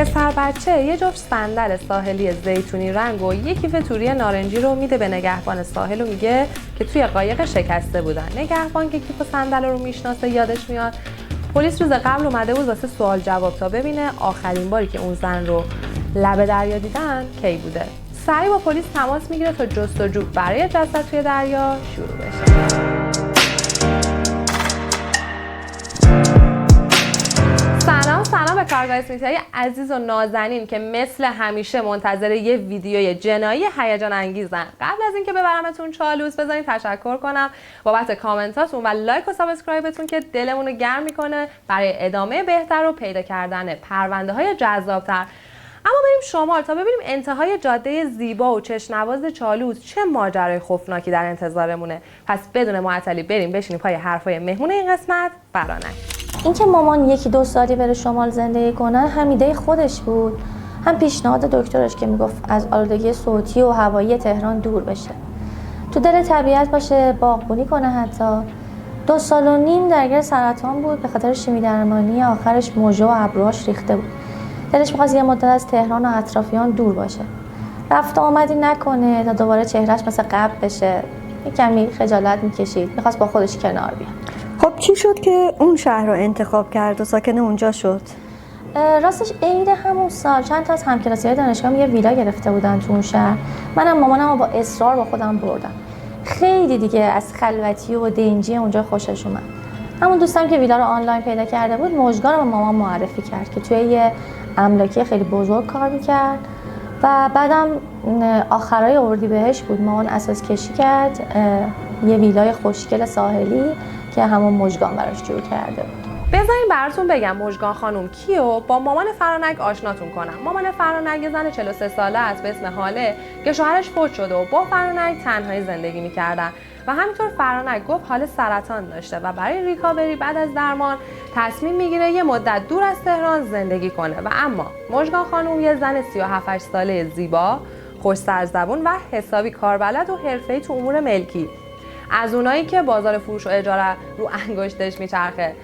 پسر بچه یه جفت صندل ساحلی زیتونی رنگ و یک کیف توری نارنجی رو میده به نگهبان ساحل و میگه که توی قایق شکسته بودن. نگهبان که کیف و صندل رو میشناسه یادش میاد پلیس روز قبل اومده بود واسه سوال جواب تا ببینه آخرین باری که اون زن رو لب دریا دیدن کی بوده. سریع با پلیس تماس میگیره تا جستجو برای جسد توی دریا شروع بشه. سلام به کارگاه اسمیتی‌های عزیز و نازنین که مثل همیشه منتظر یه ویدیوی جنایی هیجان انگیزن. قبل از اینکه ببرمتون چالوس بذارین تشکر کنم بابت کامنتاتون و لایک و سابسکرایبتون که دلمون رو گرم میکنه برای ادامه بهتر و پیدا کردن پرونده‌های جذاب‌تر. اما بریم شمال تا ببینیم انتهای جاده زیبا و چشم‌نواز چالوس چه ماجرای خوفناکی در انتظارمونه. پس بدون معطلی بریم بشینیم پای حرفای مهمون این قسمت فرانک. اینکه مامان 1-2 سالی بره شمال زندگی کنه هم ایده خودش بود، هم پیشنهاد دکترش که میگفت از آلودگی صوتی و هوایی تهران دور بشه، تو دل طبیعت باشه، باغبونی کنه. حتی 2.5 سال درگیر سرطان بود، به خاطر شیمی درمانی آخرش موجه و ابروهاش ریخته بود. دلش می‌خواست یه مدت از تهران و اطرافیان دور باشه، رفت و آمدی نکنه تا دوباره چهرهش مثل قبل بشه. یه کمی خجالت می‌کشید، می‌خواست با خودش کنار بیاد. خب چی شد که اون شهر رو انتخاب کرد و ساکن اونجا شد؟ راستش عید همون سال چند تا از همکلاسی‌های دانشگاه یه ویلا گرفته بودن تو اون شهر. منم مامانم با اصرار با خودم بردم. خیلی دیگه از خلوتی و دنجی اونجا خوشش اومد. همون دوستم که ویلا رو آنلاین پیدا کرده بود مژگان رو به مامان معرفی کرد که توی یه املاکی خیلی بزرگ کار می‌کرد و بعدم آخرای اردیبهشت بود مامان اساس کشی کرد یه ویلای خوشگل ساحلی که همون مژگان براش جور کرده بود. بذارین براتون بگم مژگان خانم کیه و با مامان فرانک آشناتون کنم. مامان فرانک یه زن 43 ساله است به اسم هاله که شوهرش فوت شده و با فرانک تنهایی زندگی می‌کردن و همینطور فرانک گفت حال سرطان داشته و برای ریکاوری بعد از درمان تصمیم میگیره یه مدت دور از تهران زندگی کنه. و اما مژگان خانم یه زن 37 ساله زیبا، خوش سرزبون و حسابی کاربلد و حرفه‌ای تو امور ملکی، از اونایی که بازار فروش و اجاره رو انگشتش میچرخه.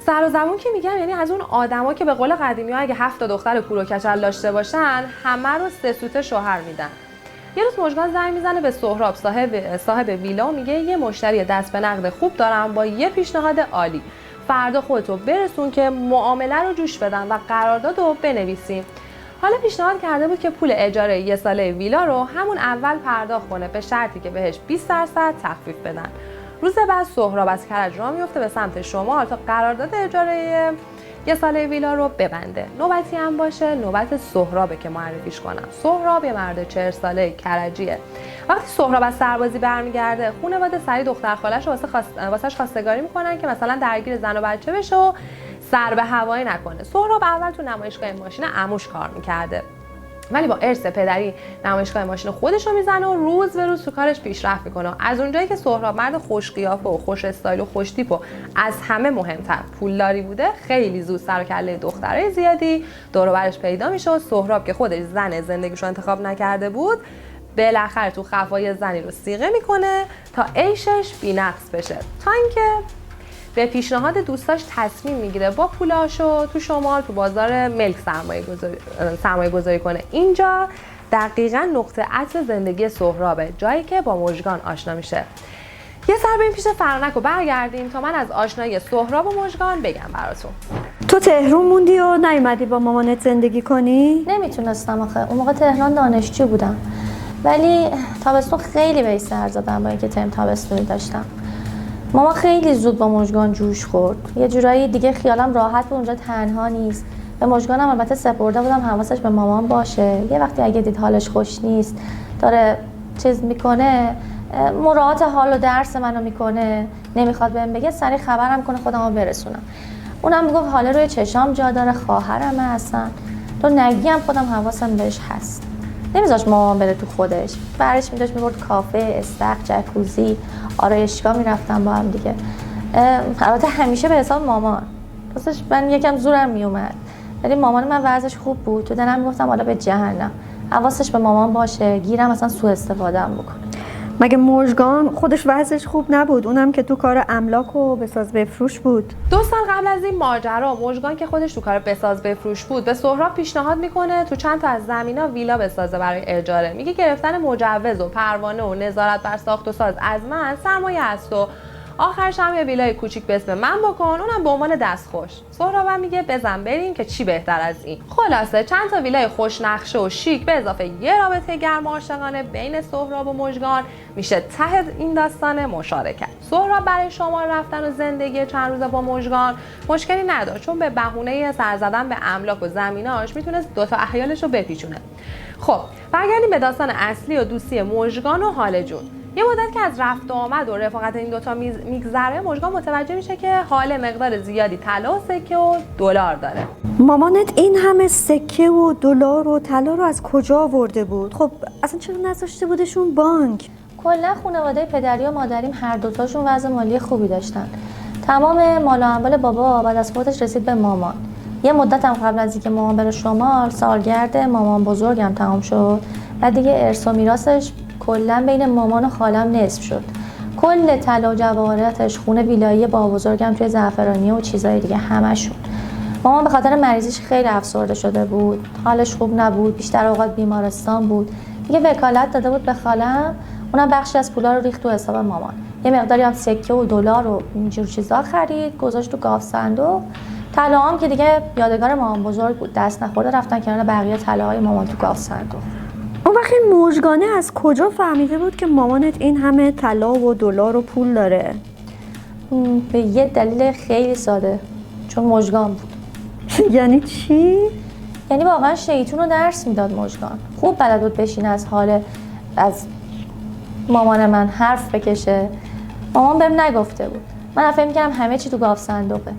سر و زبون که میگم یعنی از اون آدما که به قول قدیمی‌ها اگه 7 دختر کور و کچل داشته باشن همه رو 3 سوته شوهر میدن. یه روز مژگان زنگ میزنه به سهراب صاحب ویلا و میگه یه مشتری دست به نقد خوب دارم با یه پیشنهاد عالی. فردا خودتو برسون که معامله رو جوش بدن و قرارداد رو بنویسیم. حالا پیشنهاد کرده بود که پول اجاره 1 ساله ویلا رو همون اول پرداخت کنه به شرطی که بهش 20% تخفیف بدن. روز بعد سهراب از کرج راه میفته به سمت شمال تا قرارداد اجاره 1 ساله ویلا رو ببنده. نوبتی هم باشه نوبت سهرابه که معرفیش کنم. سهراب یه مرد 40 ساله کرجیه. وقتی سهراب از سربازی برمیگرده خانواده سری دختر خاله‌ش رو واسش خواستگاری میکنن که مثلا درگیر زن و بچه بشه و سر به هوایی نکنه. سهراب اول تو نمایشگاه ماشین عموش کار میکرده ولی با ارث پدری نمایشگاه ماشین خودش رو میزنه و روز به روز تو کارش پیشرفت میکنه. از اونجایی که سهراب مرد خوش قیافه و خوش استایل و خوش تیپ و از همه مهمتر پولداری بوده خیلی زود سر و کله دخترای زیادی دور و برش پیدا میشه و سهراب که خودش زن زندگیشو انتخاب نکرده بود بالاخره تو خفای زنی رو صیغه میکنه تا عیشش بی‌نقص بشه، تا اینکه به پیشنهاد دوستاش تصمیم میگیره با پولاشو تو شمال تو بازار ملک سرمایه گذاری کنه. اینجا دقیقاً نقطه عطف زندگی سهرابه، جایی که با مژگان آشنا میشه. یه سر بریم پیش فرانک و برگردیم تا من از آشنایی سهراب و مژگان بگم براتون. تو تهران موندی و نیومدی با مامانت زندگی کنی؟ نمیتونستم آخه، اون موقع تهران دانشجو بودم ولی تابستون خیلی بهش سر زدم با اینکه ترم تابستونی داشتم. ماما خیلی زود با مژگان جوش خورد، یه جورایی دیگه خیالم راحت بود اونجا تنها نیست. به مژگانم البته سپرده بودم حواسش به مامان باشه، یه وقتی اگه دید حالش خوش نیست داره چیز میکنه مراعات حال و درس منو میکنه نمیخواد بهم بگه سریع خبرم کنه خودمو برسونم. اونم میگفت حالا روی چشام جا داره، خواهرمه اصلا تو نگیم خودم حواسم بهش هست. نمیذاش مامان بره تو خودش، برش میداشت میبرد کافه، استخر، جکوزی، آرایشگاه میرفتم با هم دیگه. البته همیشه به حساب مامان، راستش من یکم زورم میومد ولی مامان من وضعش خوب بود. تو دلم میگفتم حالا به جهنم، حواسش به مامان باشه، گیرم اصلا سوء استفاده ام بکنه. مگه مژگان خودش وضعش خوب نبود؟ اونم که تو کار املاک و بساز بفروش بود. 2 سال قبل از این ماجرا مژگان که خودش تو کار بساز بفروش بود به سهراب پیشنهاد میکنه تو چند تا از زمینا ویلا بسازه برای اجاره. میگه گرفتن مجوز و پروانه و نظارت بر ساخت و ساز از من سرمایه است و آخرش هم یه ویلای کوچیک به اسم من بکن، اونم به عنوان دستخوش. سهراب میگه بزن بریم که چی بهتر از این. خلاصه چند تا ویلای خوش نقشه و شیک به اضافه یه رابطه گرم عاشقانه بین سهراب و مژگان میشه ته این داستان مشارکت. سهراب برای شمال رفتن و زندگی چند روزه با مژگان مشکلی نداشت، چون به بهونه سر زدن به املاک و زمیناش میتونست 2 تا احیالش رو بپیچونه. خب برگردیم به داستان اصلی و دوستی مژگان و هاله جون. یه مدت که از رفت و آمد و رفاقت این دوتا میگذره مژگان متوجه میشه که هاله مقدار زیادی طلا و سکه و دلار داره. مامانت این همه سکه و دلار و طلا رو از کجا آورده بود؟ خب اصلا چرا نذاشته بودشون بانک؟ کلا خانواده پدری و مادریم هر دوتاشون وضع مالی خوبی داشتن. تمام مال و اموال بابا بعد از فوتش رسید به مامان. یه مدت هم قبل از اینکه مامان بره شمال سالگرد مامان بزرگم تمام شد و دیگه ارث و میراثش کلا بین مامان و خالم نصف شد. کل طلا و جواهراتش، خونه ویلایی با بزرگم توی زعفرانی و چیزای دیگه همشون. مامان به خاطر مریضیش خیلی افسرده شده بود، حالش خوب نبود، بیشتر اوقات بیمارستان بود. دیگه وکالت داده بود به خالم، اونم بخشی از پولا رو ریخت تو حساب مامان. یه مقداری هم سکه و دلار و اینجور چیزا خرید، گذاشت تو گاف صندوق. طلاهام که دیگه یادگار مامان بزرگ بود، دست نخورده رفتن کنار بقیه طلاهای مامان تو گاف صندوق. اون وقت این مژگانه از کجا فهمیده بود که مامانت این همه طلا و دلار و پول داره؟ به یه دلیل خیلی ساده، چون مژگان بود. یعنی چی؟ یعنی واقعا شیطون رو درس میداد مژگان. خوب بلد بود بشین از مامان من حرف بکشه. مامان بهم نگفته بود، من فکر می‌کردم همه چی تو گاف صندوقه.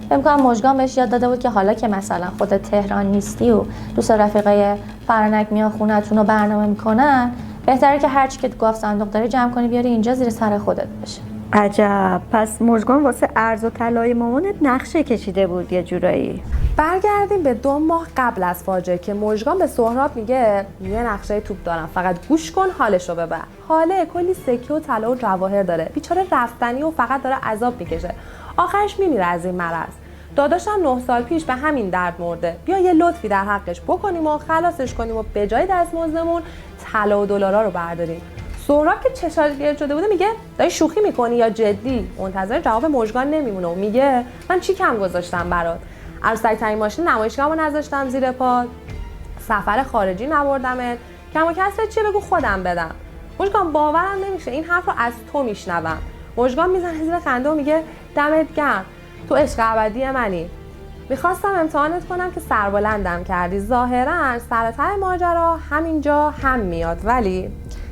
فکر می‌کنم مژگان بهش یاد داده بود که حالا که مثلا خودت تهران نیستی و دوست رفیقای فرانک میان خونه‌تون رو برنامه میکنن، بهتره که هر چی که تو گاف صندوق داری جمع کنی بیاری اینجا زیر سر خودت بشه. عجب، پس مژگان واسه ارز و طلای مامانت نقشه کشیده بود یه جورایی. برگردیم به 2 ماه قبل از فاجعه که مژگان به سهراب میگه یه نقشه توپ دارم فقط گوش کن حالش رو ببر. حاله کلی سکه و طلا و جواهر داره، بیچاره رفتنی و فقط داره عذاب میکشه، آخرش میمیره از این مرض. داداشم 9 سال پیش به همین درد مرده، بیا یه لطفی در حقش بکنیم و خلاصش کنیم و به جای دستمزدمون طلا و دلارا رو برداریم. سهراب که چشاش گرد شده بوده میگه داری شوخی میکنی یا جدی؟ منتظر جواب مژگان نمیمونه و میگه من چی کم گذاشتم برات؟ عروسک ترین ماشین نمایشگاهمو نذاشتم زیر پات، سفر خارجی نبردمت، کم و کسرت چیه بگو خودم بدم. مژگان باورم نمیشه این حرف رو از تو میشنوم. مژگان میزنه زیر خنده و میگه دمت گرم، تو عشق ابدی منی. میخواستم امتحانت کنم که سربلندم کردی. ظاهرا سر ماجرا همینجا هم میاد، ولی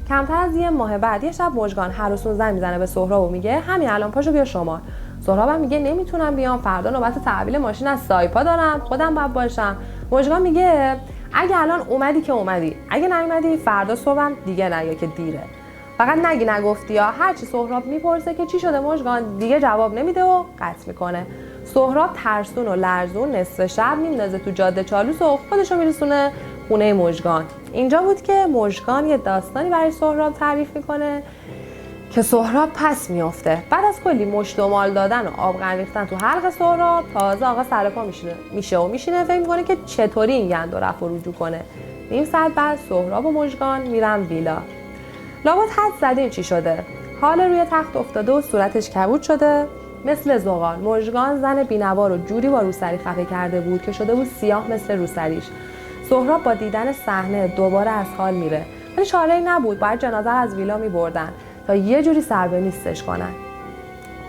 کمتر از یه ماه بعد یه شب مژگان هراسون زنگ میزنه به سهراب و میگه همین الان پاشو بیا شمال. سهرابم میگه نمیتونم بیام، فردا نوبت تحویل ماشین از سایپا دارم، خودم باید باشم. مژگان میگه اگه الان اومدی که اومدی، اگه نیومدی فردا صبحم دیگه نگه که دیره. فقط نگی نگفتی یا هرچی سهراب میپرسه که چی شده مژگان دیگه جواب نمیده و قطع میکنه. سهراب ترسون و لرزون نصف شب میندازه تو جاده چالوس و خودشو میرسونه خونه مژگان. اینجا بود که مژگان یه داستانی برای سهراب تعریف میکنه که سهراب پس میافته. بعد از کلی مشت و مال دادن و آبغن ریختن تو حلق سهراب، تازه آقا سرپا میشینه فکر میکنه که چطوری این گند و رفع و رجوع کنه. نیم ساعت بعد سهراب و مژگان میرن ویلا. لابد حد زدیم چی شده. حال روی تخت افتاده و صورتش کبود شده مثل زغال. مژگان زن بینوا رو جوری با روسری خفه کرده بود که شده بود سیاه مثل روسریش. سهراب با دیدن صحنه دوباره از حال میره، ولی چاره‌ای نبود، باید جنازه رو از ویلا میبردن تا یه جوری سر به نیستش کنن.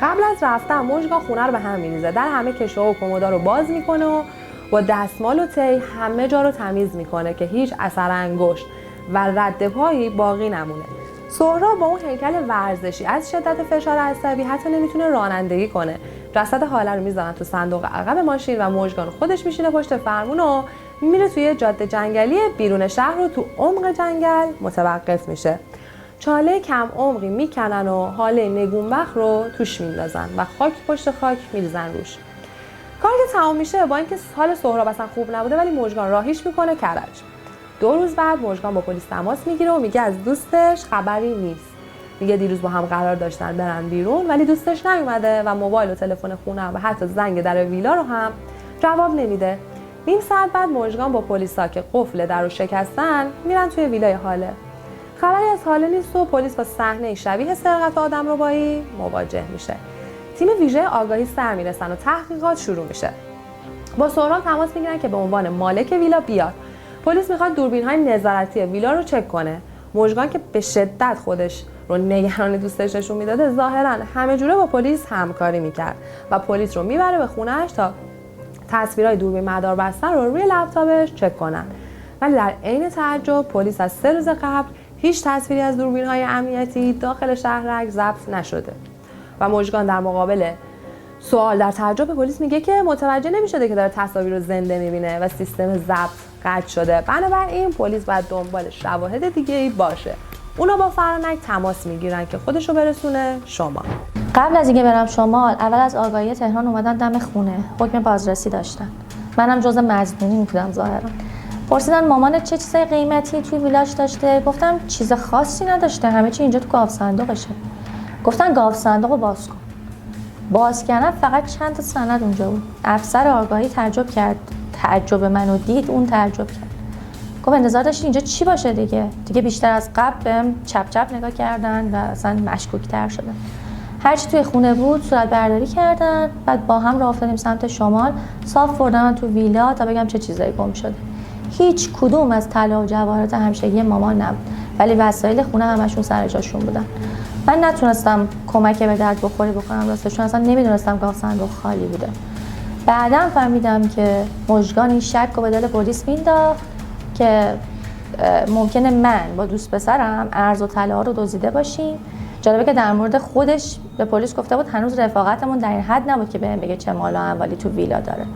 قبل از رفتن مژگان خونه رو به هم میریزه، در همه کشوها و کمودا رو باز میکنه و با دستمال و تی همه جا رو تمیز میکنه که هیچ اثر انگشت و رد پایی باقی نمونه. سهراب با اون هیکل ورزشی از شدت فشار عصبی حتی نمیتونه رانندگی کنه. جسد حاله رو میذارن تو صندوق عقب ماشین و مژگان خودش میشینه پشت فرمون و میره توی جاده جنگلی بیرون شهر و تو عمق جنگل متوقف میشه. چاله کم عمقی میکنن و حاله نگونبخت رو توش میندازن و خاک پشت خاک میریزن روش. کاری که تمام میشه با اینکه حال سهراب اصلا خوب نبوده، ولی مژگان راهیش میکنه کرج. 2 روز بعد مژگان با پلیس تماس میگیره و میگه از دوستش خبری نیست. میگه دیروز با هم قرار داشتن برن بیرون ولی دوستش نیومده و موبایل و تلفن خونه و حتی زنگ در ویلا رو هم جواب نمیده. نیم ساعت بعد مژگان با پلیسا که قفل در رو شکستن میرن توی ویلای هاله. خبری از هاله نیست و پلیس با صحنه شبیه سرقت آدمربایی مواجه میشه. تیم ویژه آگاهی سر میرسن و تحقیقات شروع میشه. با سهراب تماس میگیرن که به عنوان مالک ویلا بیاد. پلیس میخواد دوربین‌های نظارتی ویلا رو چک کنه. مژگان که به شدت خودش رو نگران دوستش نشون میداده ظاهرا همه جوره با پلیس همکاری میکرد و پلیس رو میبره به خونه‌اش تا تصویرهای دوربین مداربسته رو روی لپتاپش چک کنن. ولی در عین تعجب پلیس از 3 روز قبل هیچ تصویری از دوربین‌های امنیتی داخل شهرک ضبط نشده و مژگان در مقابل سوال در تعجب به پلیس میگه که متوجه نمیشده که داره تصاویر رو زنده میبینه و سیستم ضبط قطع شده. بنابراین پلیس باید دنبال شواهد دیگه‌ای باشه. اونا با فرانک تماس میگیرن که خودش رو برسونه شمال. قبل از اینکه برم شمال اول از آگاهی تهران اومدن دم خونه، حکم بازرسی داشتن. منم جزء مظنونین بودم ظاهرا. پرسیدن مامانت چه چیزای قیمتی توی ویلاش داشته؟ گفتم چیز خاصی نداشته، همه چی اینجا تو گاو صندوقشه. گفتن گاو صندوقو باز کن. باز کردن فقط چند تا سند اونجا بود. افسر آگاهی تعجب منو دید، اون تعجب کرد. گفت انتظار داشتی اینجا چی باشه دیگه بیشتر از قبل بهم چپ چپ نگاه کردن و اصلا مشکوک‌تر شدن. هرچی توی خونه بود صورت برداری کردن، بعد با هم راه افتادیم سمت شمال. صاف بردن تو ویلا تا بگم چه چیزایی گم شده. هیچ کدوم از طلا و جواهرات همشگی مامان نبود، ولی وسایل خونه همشون سر جاشون بودن. من نتونستم کمک به درد بخوری بکنم راستشون، اصلا نمیدونستم گاو صندوق خالی بوده. بعدم فهمیدم که مژگان این شک رو به دل پلیس مینداخت که ممکنه من با دوست پسرم ارز و طلا رو دزدیده باشیم. جالبه که در مورد خودش به پلیس گفته بود هنوز رفاقتمون در این حد نبود که بهم بگه چه مال و اموالی تو ویلا داره.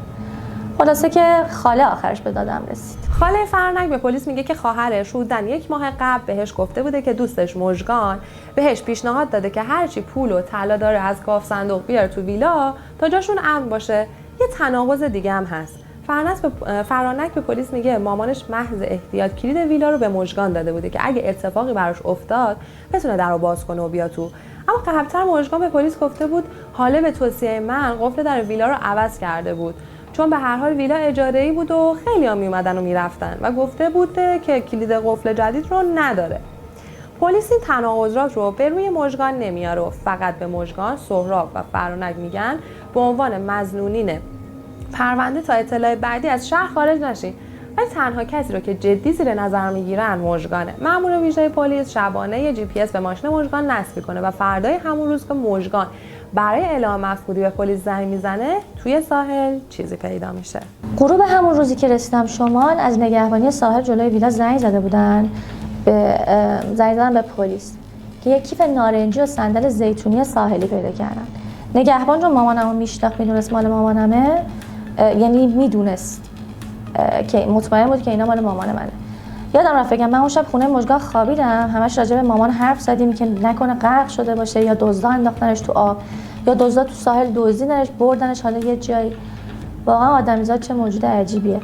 خلاصه که خاله آخرش به دادم رسید. خاله فرانک به پلیس میگه که خواهرش حدوداً 1 ماه قبل بهش گفته بوده که دوستش مژگان بهش پیشنهاد داده که هرچی پول و طلا داره از گاو صندوق بیاره تو ویلا تا جاشون امن باشه. یه تناقض دیگه هم هست. فرانک به پلیس میگه مامانش محض احتیاط کلید ویلا رو به مژگان داده بوده که اگه اتفاقی براش افتاد بتونه درو باز کنه و بیا تو. اما قبل‌تر مژگان به پلیس گفته بود حاله به توصیه من قفل در ویلا رو عوض کرده بود، چون به هر حال ویلا اجاره‌ای بود و خیلی‌ها میومدن و میرفتن و گفته بود که کلید قفل جدید رو نداره. پلیس این تناقضات رو به روی مژگان نمیاره و فقط به مژگان، سهراب و فرانک میگن به عنوان مظنونین پرونده تا اطلاع بعدی از شهر خارج نشین. ولی تنها کسی رو که جدی زیر نظر میگیرن مژگانه. مأمور ویژه پلیس شبانه یه GPS به ماشین مژگان نصب میکنه و فردای همون روز که مژگان برای اعلام مفقودی به پلیس زنگ میزنه توی ساحل چیزی پیدا میشه. غروب همون روزی که رسیدم شمال از نگهبانی ساحل جلوی ویلا زنگ زده بودن به پلیس که یک کیف نارنجی و صندل زیتونی ساحلی پیدا کردن. نگهبان چون مامانمو میشناخت، میدونست مال مامانمه، یعنی میدونست که مطمئن بود که اینا مال مامان منه. یادم رفت بگم من اون شب خونه مژگان خوابیدم، همش راجع به مامان حرف زدیم که نکنه غرق شده باشه یا دزدا انداختنش تو آب یا دزدا تو ساحل دزدیدنش بردنش حالا یه جایی. واقعا آدمیزاد چه موجود عجیبیه.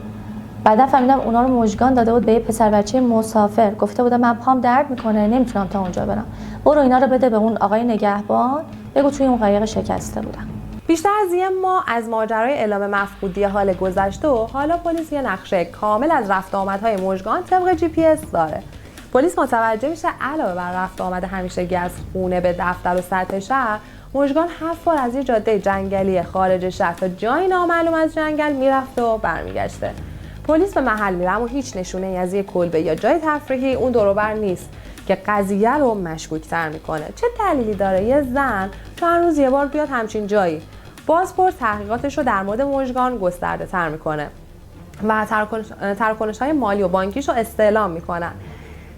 بعدا فهمیدم اونا رو مژگان داده بود به یه پسر بچه مسافر، گفته بود من پام درد میکنه نمیتونم تا اونجا برم، برو اینا رو بده به اون آقای نگهبان، بگو توی اون قایق شکسته بودم. بیشتر از یه ماه از ماجرای اعلام مفقودی حال گذشته و حالا پلیس یه نقشه کامل از رفت آمدهای مژگان طبق GPS داره. پلیس متوجه میشه علاوه بر رفت آمد همیشگی از خونه به دفتر و سطح شهر، مژگان 7 بار از یه جاده جنگلی خارج شهر تا جایی نامعلوم از جنگل میرفته و برمیگشته. پلیس به محل میره اما هیچ نشونه‌ای از یه کلبه یا جای تفریحی اون دور و بر نیست که قضیه رو مشکوک‌تر میکنه. چه دلیلی داره یه زن چند روز یه بار بیاد همچین جایی؟ بازپرس تحقیقاتش رو در مورد مژگان گسترده‌تر میکنه و تراکنش‌های مالی و بانکیش رو استعلام میکنن.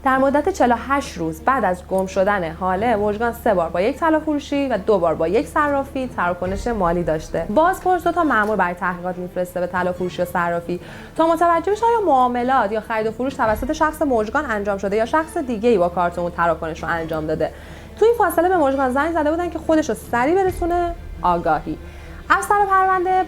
در مدت 48 روز بعد از گم شدن حاله، مژگان 3 بار با یک طلافروشی و 2 بار با یک صرافی تراکنش مالی داشته. بازپرس 2 تا مأمور برای تحقیقات میفرسته به طلافروشی و صرافی تا متوجه بشه آیا معاملات یا خرید و فروش توسط شخص مژگان انجام شده یا شخص دیگه‌ای با کارت اون تراکنش رو انجام داده. تو این فاصله به مژگان زنگ زده بودن که خودش رو سریع برسونه آگاهی. افسر پرونده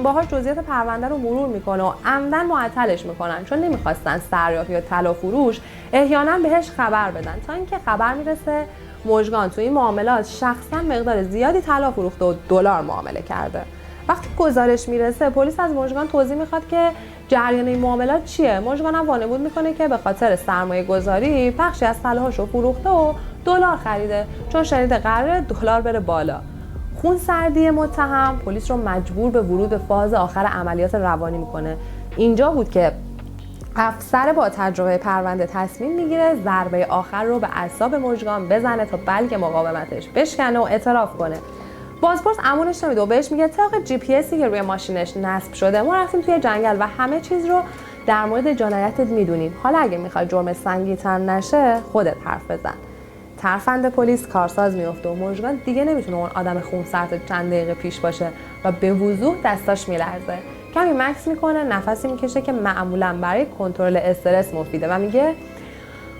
باهاش جزئیات پرونده رو مرور میکنه و عمدن معطلش میکنن چون نمیخواستن صراف یا طلافروش احیانا بهش خبر بدن، تا اینکه خبر میرسه مژگان توی این معاملات شخصا مقدار زیادی طلا فروخته و دلار معامله کرده. وقتی گزارش میرسه پلیس از مژگان توضیح میخواد که جریان این معاملات چیه. مژگان هم وانمود میکنه که به خاطر سرمایه گذاری بخشی از طلاهاشو فروخته و دلار خریده چون شنیده قراره دلار بره بالا. خون سردی متهم پلیس رو مجبور به ورود به فاز آخر عملیات روانی میکنه. اینجا بود که افسر با تجربه پرونده تصمیم میگیره ضربه آخر رو به اعصاب مژگان بزنه تا بلکه مقاومتش بشکنه و اعتراف کنه. بازپرس امونش نمیده و بهش میگه طبق جی پی اسی که روی ماشینش نصب شده ما رفتیم توی جنگل و همه چیز رو در مورد جنایتت میدونیم. حالا اگه میخوای جرم سنگین‌تر نشه خودت حرف بزن. ترفند پلیس کارساز میفته و مژگان دیگه نمیتونه اون آدم خونسرد چند دقیقه پیش باشه و به وضوح دستاش میلرزه. کمی مکث میکنه، نفسی میکشه که معمولا برای کنترل استرس مفیده و میگه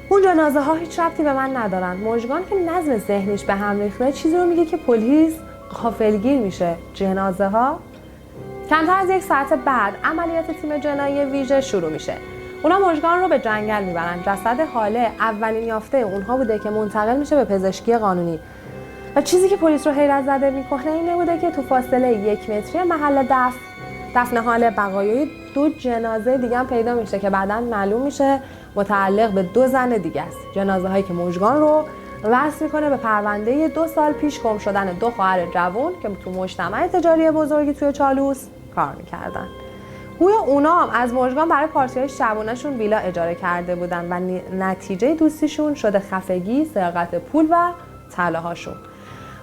اون جنازه ها هیچ ربطی به من ندارن. مژگان که نظم ذهنیش به هم ریخته چیزی رو میگه که پلیس غافلگیر میشه. جنازه ها کمتر از 1 ساعت بعد عملیات تیم جنایی ویژه شروع میشه. اونا مژگان رو به جنگل میبرن. جسد حاله اولین یافته اونها بوده که منتقل میشه به پزشکی قانونی. و چیزی که پلیس رو حیرت زده میکنه اینه بوده که تو فاصله 1 متری محل دفن حاله بقایای 2 جنازه دیگه هم پیدا میشه که بعداً معلوم میشه متعلق به 2 زن دیگه است. جنازه هایی که مژگان رو وصل میکنه به پرونده 2 سال پیش گم شدن 2 خواهر جوان که تو مجتمع تجاری بزرگی توی چالوس کار میکردن. گویا اونا هم از مژگان برای پارتی‌های شبانه‌شون ویلا اجاره کرده بودن و نتیجه دوستیشون شده خفگی، سرقت پول و طلاهاشون.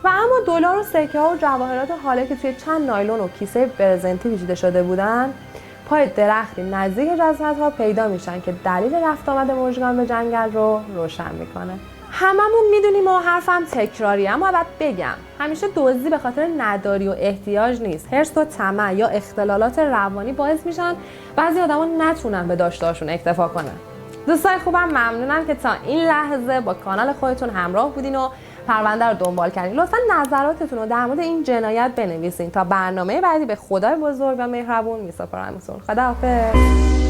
و اما دلار و سکه ها و جواهرات حاله که توی چند نایلون و کیسه برزنتی پیچیده شده بودن پای درختی نزدیک جسدها پیدا میشن که دلیل رفت آمد مژگان به جنگل رو روشن میکنه. هممون میدونیم و حرفم تکراریه اما باید بگم همیشه دزدی به خاطر نداری و احتیاج نیست. حرص و طمع یا اختلالات روانی باعث میشن بعضی آدما نتونن به داشته‌هاشون اکتفا کنن. دوستای خوبم ممنونم که تا این لحظه با کانال خودتون همراه بودین و پرونده رو دنبال کردین. لطفا نظراتتون رو در مورد این جنایت بنویسین. تا برنامه بعدی به خدای بزرگ و مهربون میسپارمتون. خداحافظ.